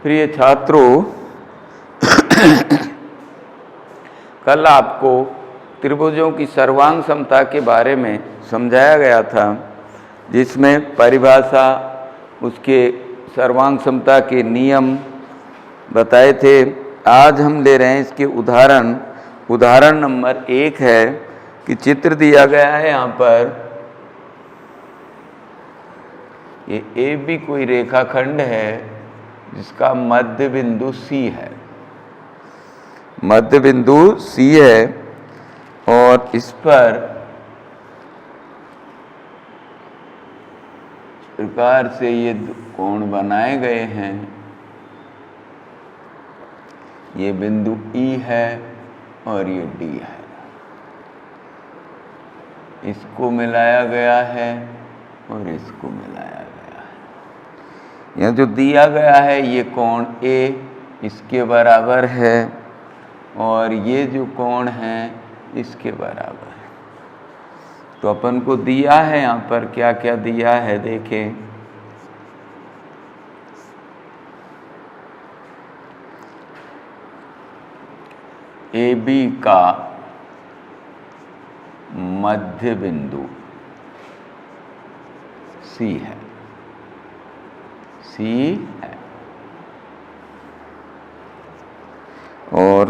प्रिय छात्रों, कल आपको त्रिभुजों की सर्वांग समता के बारे में समझाया गया था, जिसमें परिभाषा, उसके सर्वांग समता के नियम बताए थे। आज हम ले रहे हैं इसके उदाहरण नंबर 1 है कि चित्र दिया गया है यहाँ पर। ये ए बी कोई रेखाखंड है जिसका मध्य बिंदु C है, मध्य बिंदु C है, और इस पर प्रकार से ये कोण बनाए गए हैं। ये बिंदु E है और ये D है, इसको मिलाया गया है और इसको मिलाया गया है। यह जो दिया गया है ये कोण A इसके बराबर है और ये जो कोण है इसके बराबर है। तो अपन को दिया है यहाँ पर क्या क्या दिया है, देखें। AB का मध्य बिंदु C है, C है, और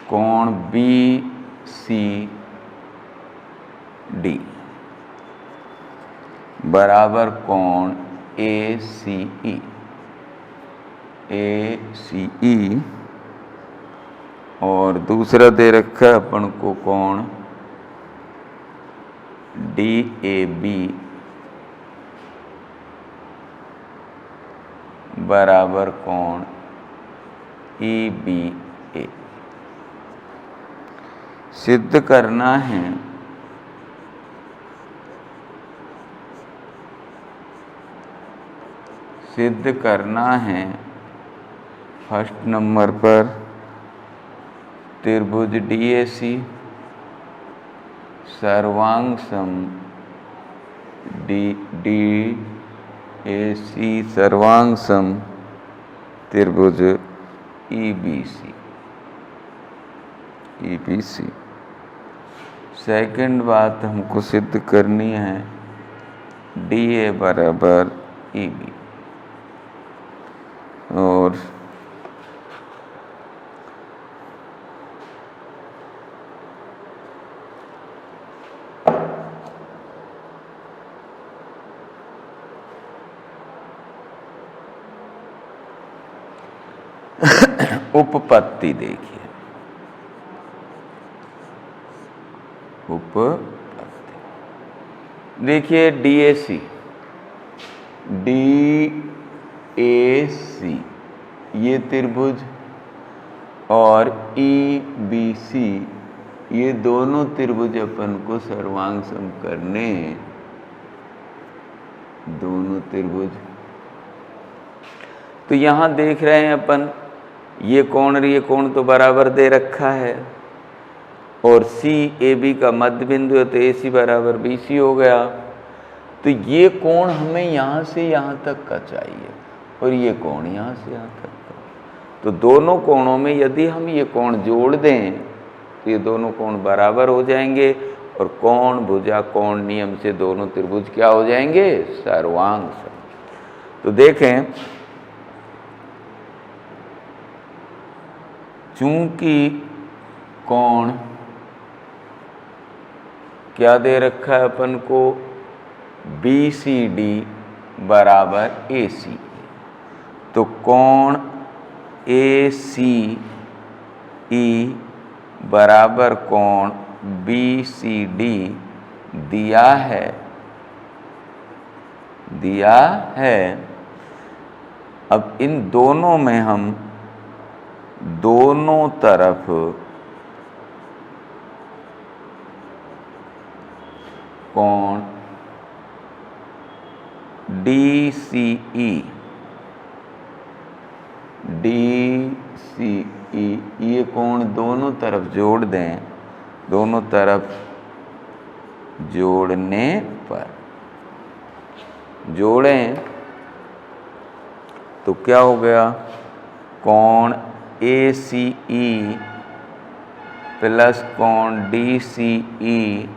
कोण BCD बराबर कोण ACE, और दूसरा दे रखा है अपन को कोण DAB बराबर कोण EBA। सिद्ध करना है फर्स्ट नंबर पर त्रिभुज DAC सर्वांग सम DAC सर्वांग सम त्रिभुज EBC। सेकंड बात हमको सिद्ध करनी है DA बराबर EB, और उपपत्ति देखिए, देखिए DAC ये त्रिभुज और EBC ये दोनों त्रिभुज अपन को सर्वांग सम करने, दोनों त्रिभुज। तो यहां देख रहे हैं अपन, ये कोण और ये कोण तो बराबर दे रखा है, और CAB का मध्य बिंदु है तो AC बराबर BC हो गया। तो ये कोण हमें यहाँ से यहाँ तक का चाहिए और ये कोण यहाँ से यहाँ तक का। तो दोनों कोणों में यदि हम ये कोण जोड़ दें तो ये दोनों कोण बराबर हो जाएंगे, और कोण भुजा कोण नियम से दोनों त्रिभुज क्या हो जाएंगे, सर्वांग सम। तो देखें, चूंकि कोण क्या दे रखा है अपन को, BCD बराबर AC, तो कोण ACE बराबर कोण BCD दिया है। अब इन दोनों में हम दोनों तरफ कोण DCE ये कोण दोनों तरफ जोड़ दें, दोनों तरफ जोड़ने पर जोड़ें तो क्या हो गया, कोण ACE प्लस कोण DCE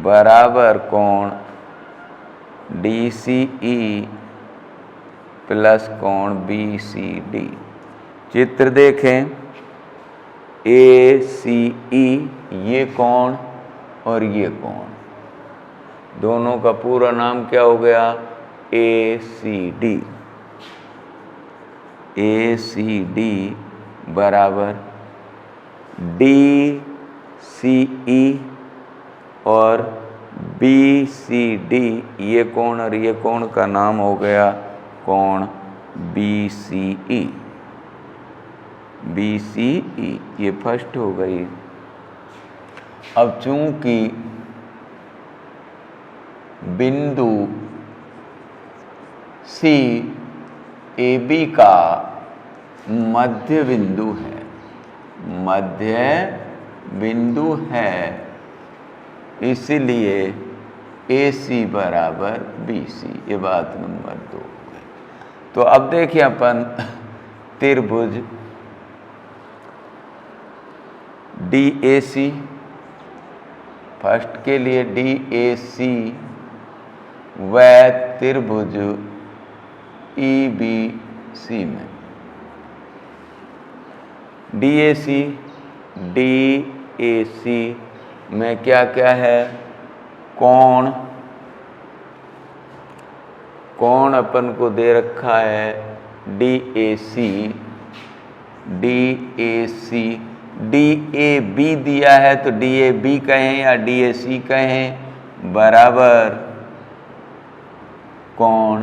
बराबर कोण DCE प्लस कोण BCD। चित्र देखें, ACE ये कोण और ये कोण, दोनों का पूरा नाम क्या हो गया, ACD। ACD बराबर DCE और BCD ये कोण और ये कोण का नाम हो गया कोण BCE। BCE ये फर्स्ट हो गई। अब चूंकि बिंदु C AB का मध्य बिंदु है, मध्य बिंदु है, इसलिए AC बराबर BC, ये बात नंबर 2 है। तो अब देखिए अपन त्रिभुज DAC, फर्स्ट के लिए DAC व त्रिभुज EBC में DAC में क्या क्या है, कोण अपन को दे रखा है DAC, DAB दिया है तो DAB कहें या DAC कहें, बराबर कोण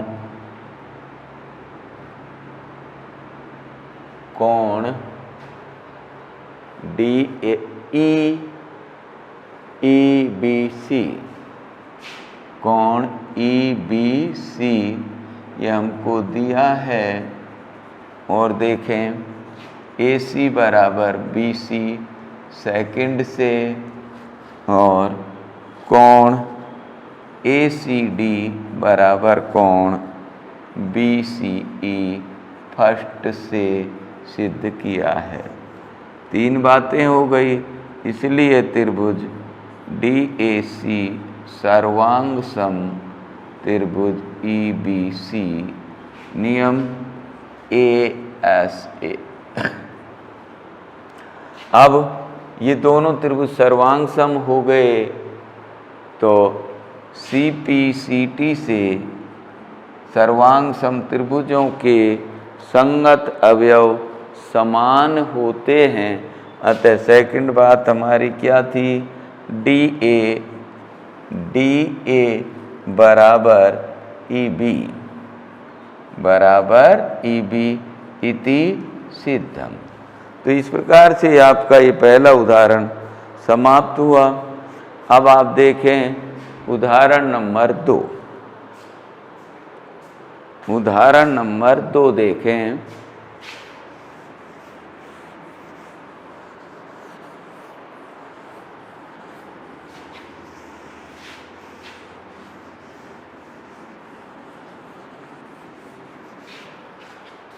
EBC, कोण EBC ये हमको दिया है। और देखें AC बराबर BC सेकंड से, और कोण ACD बराबर कोण BCE फर्स्ट से सिद्ध किया है। 3 बातें हो गई, इसलिए त्रिभुज DAC सर्वांग सम त्रिभुज EBC नियम ASA। अब ये दोनों त्रिभुज सर्वांग सम हो गए तो CPCT से सर्वांग सम त्रिभुजों के संगत अवयव समान होते हैं। अतः सेकंड बात हमारी क्या थी, DA बराबर EB इति सिद्धम। तो इस प्रकार से आपका ये पहला उदाहरण समाप्त हुआ। अब आप देखें उदाहरण नंबर 2। उदाहरण नंबर 2 देखें।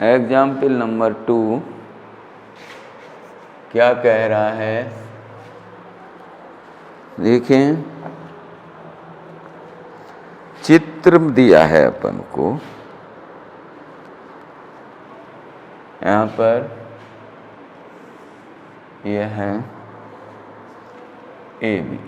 एग्जाम्पल नंबर 2 क्या कह रहा है, देखें चित्र दिया है अपन को, यहाँ पर यह है AB,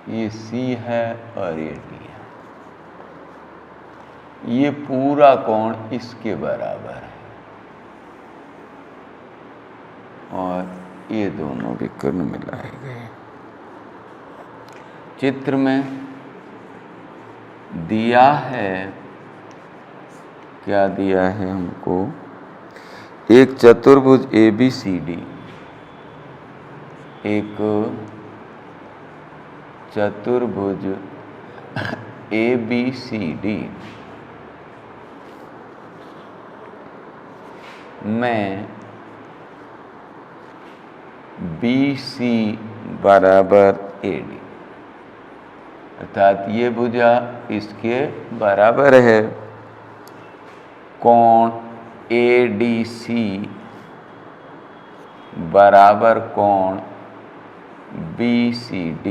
ये C है और ये D है। ये पूरा कोण इसके बराबर है और ये दोनों भी कर्ण मिलाए गए। चित्र में दिया है, क्या दिया है हमको, एक चतुर्भुज ABCD, एक चतुर्भुज ABCD में BC बराबर AD, अर्थात ये भुजा इसके बराबर है। कोण ADC बराबर कोण BCD,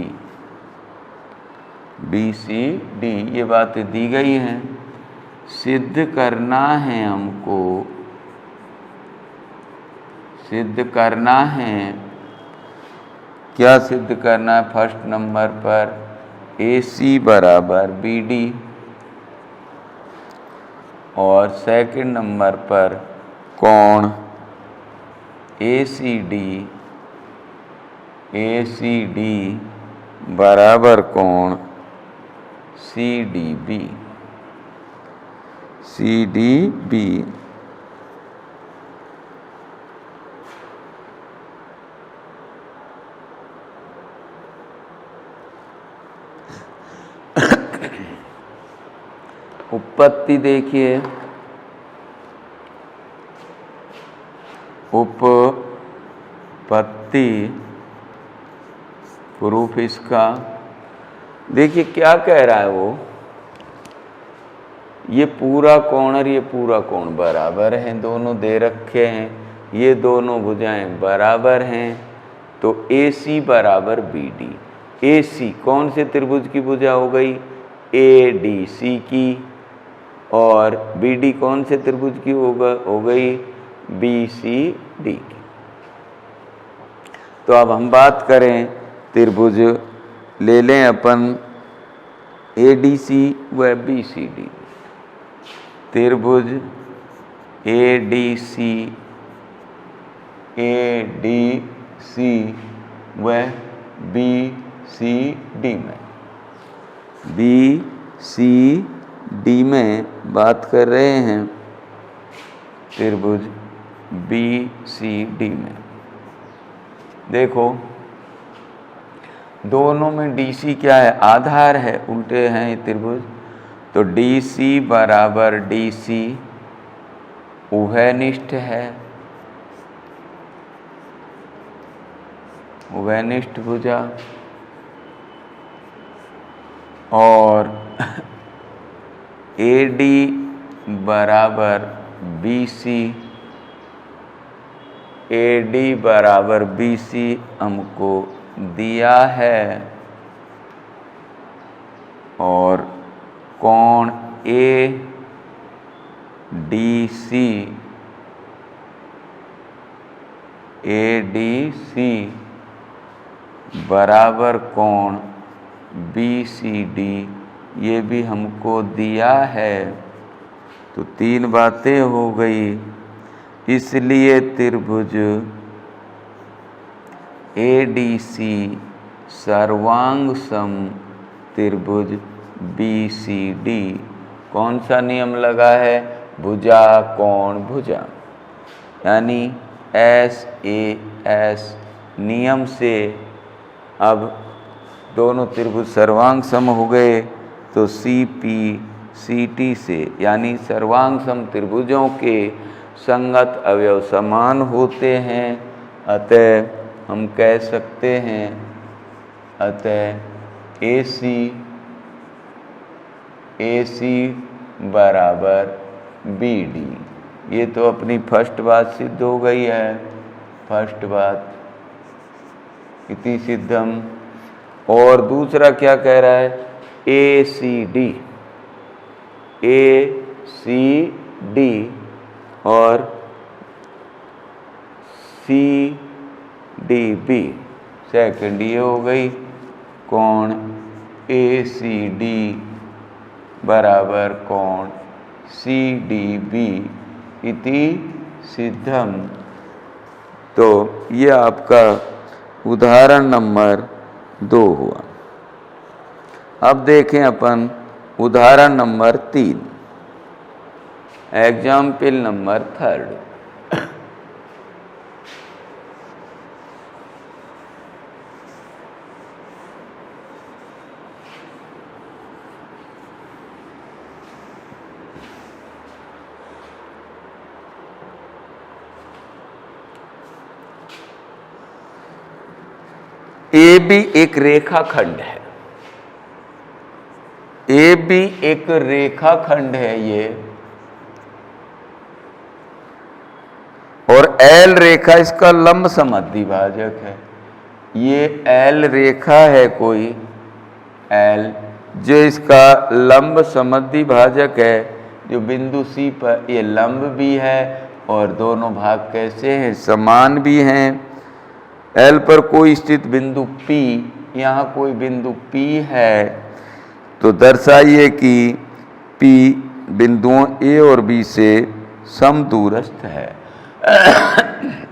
ये बातें दी गई हैं। सिद्ध करना है हमको, सिद्ध करना है, क्या सिद्ध करना है? फर्स्ट नंबर पर AC बराबर BD और सेकंड नंबर पर कोण ACD बराबर कोण CDB। उत्पत्ति देखिए, उत्पत्ति प्रूफ इसका देखिए क्या कह रहा है वो। ये पूरा कोण और ये पूरा कोण बराबर हैं, दोनों दे रखे हैं, ये दोनों भुजाएं बराबर हैं, तो AC बराबर BD। AC कौन से त्रिभुज की भुजा हो गई? ADC की, और BD कौन से त्रिभुज की हो गई? BCD की। तो अब हम बात करें त्रिभुज ले लें अपन ADC व BCD। त्रिभुज ADC व BCD में बात कर रहे हैं, त्रिभुज BCD में देखो दोनों में DC क्या है? आधार है, उल्टे हैं ये त्रिभुज, तो DC बराबर DC उभयनिष्ठ है, उभयनिष्ठ भुजा, और AD बराबर BC, AD बराबर BC हमको दिया है, और कोण ADC बराबर कोण BCD ये भी हमको दिया है। तो तीन बातें हो गई, इसलिए त्रिभुज ADC सर्वांग सम त्रिभुज BCD। कौन सा नियम लगा है? भुजा कोण भुजा, यानी SAS नियम से अब दोनों त्रिभुज सर्वांग सम हो गए, तो CPCT से, यानी सर्वांग सम त्रिभुजों के संगत अवयव समान होते हैं, अतः हम कह सकते हैं, अतः AC बराबर BD। ये तो अपनी फर्स्ट बात सिद्ध हो गई है, फर्स्ट बात इति सिद्धम। और दूसरा क्या कह रहा है? ACD और CDB सेकंड, ये हो गई कोण ACD बराबर कोण CDB इति सिद्धम। तो ये आपका उदाहरण नंबर 2 हुआ। अब देखें अपन उदाहरण नंबर 3, एग्जाम्पल नंबर 3। ए भी एक रेखाखंड है, ए भी एक रेखाखंड है ये, और एल रेखा इसका लंब समद्विभाजक है। ये एल रेखा है कोई, एल जो इसका लंब समद्विभाजक है, जो बिंदु सी पर ये लंब भी है और दोनों भाग कैसे हैं, समान भी हैं। एल पर कोई स्थित बिंदु P, यहाँ कोई बिंदु P है तो दर्शाइए कि P बिंदुओं A और B से समदूरस्थ है।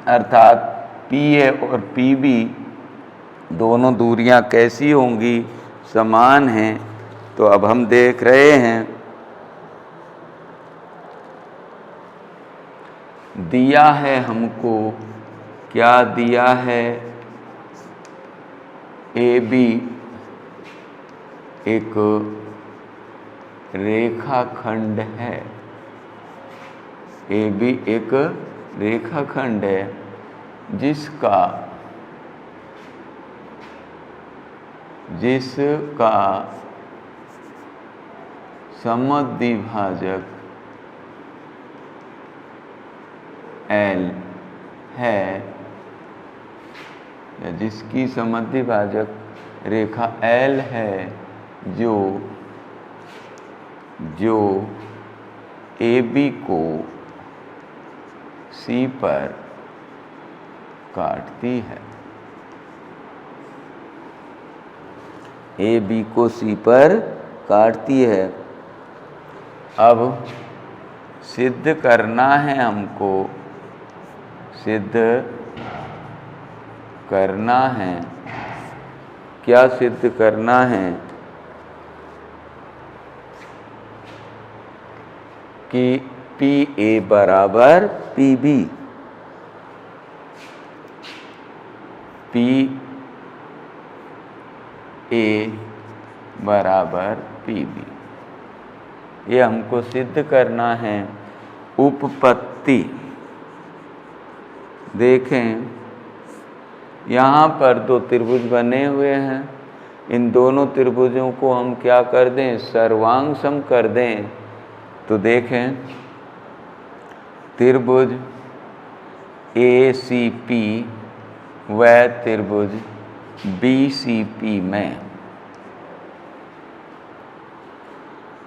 अर्थात PA और PB दोनों दूरियां कैसी होंगी, समान हैं। तो अब हम देख रहे हैं, दिया है हमको, क्या दिया है, AB एक रेखाखंड है, AB एक रेखाखंड है जिसका समद्विभाजक L है, या जिसकी समद्विभाजक रेखा L है, जो AB को C पर काटती है, AB को C पर काटती है। अब सिद्ध करना है हमको, सिद्ध करना है, क्या सिद्ध करना है कि PA बराबर PB, PA बराबर PB, ये हमको सिद्ध करना है। उपपत्ति देखें, यहाँ पर दो त्रिभुज बने हुए हैं, इन दोनों त्रिभुजों को हम क्या कर दें, सर्वांग सम कर दें। तो देखें, त्रिभुज ACP व त्रिभुज BCP में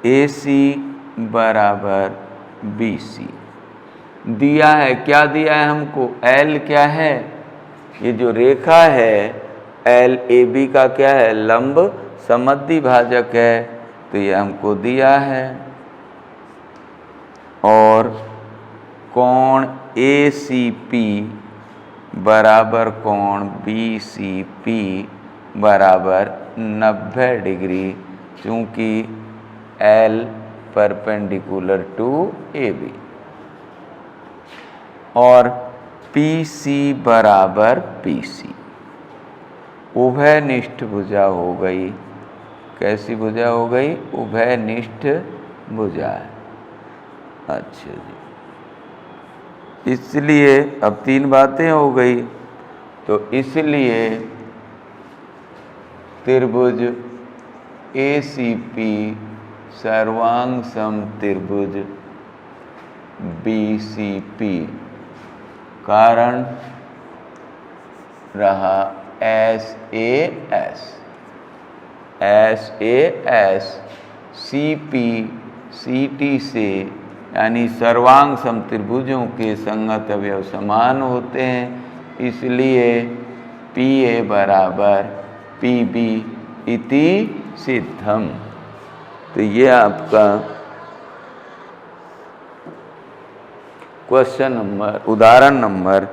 AC बराबर BC दिया है, क्या दिया है हमको, L क्या है, ये जो रेखा है L AB का क्या है, लंब समद्विभाजक है, तो ये हमको दिया है। और कोण ACP बराबर कोण BCP बराबर 90 डिग्री, चूँकि L परपेंडिकुलर टू AB, और PC बराबर PC, उभयनिष्ठ भुजा हो गई। कैसी भुजा हो गई, उभयनिष्ठ भुजा है। अच्छा जी, इसलिए अब तीन बातें हो गई, तो इसलिए त्रिभुज ACP सर्वांग सम त्रिभुज BCP, कारण रहा SAS CP CT से, यानी सर्वांग सम त्रिभुजों के संगत अवयव समान होते हैं, इसलिए PA बराबर PB इति सिद्धम। तो ये आपका क्वेश्चन नंबर, उदाहरण नंबर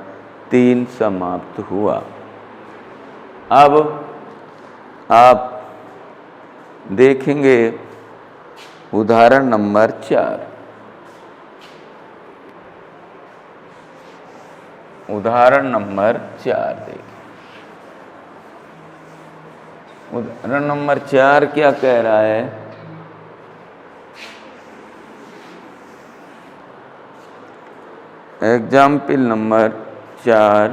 3 समाप्त हुआ। अब आप देखेंगे उदाहरण नंबर 4। उदाहरण नंबर 4 देखिए। उदाहरण नंबर 4 क्या कह रहा है, एग्जाम्पल नंबर 4,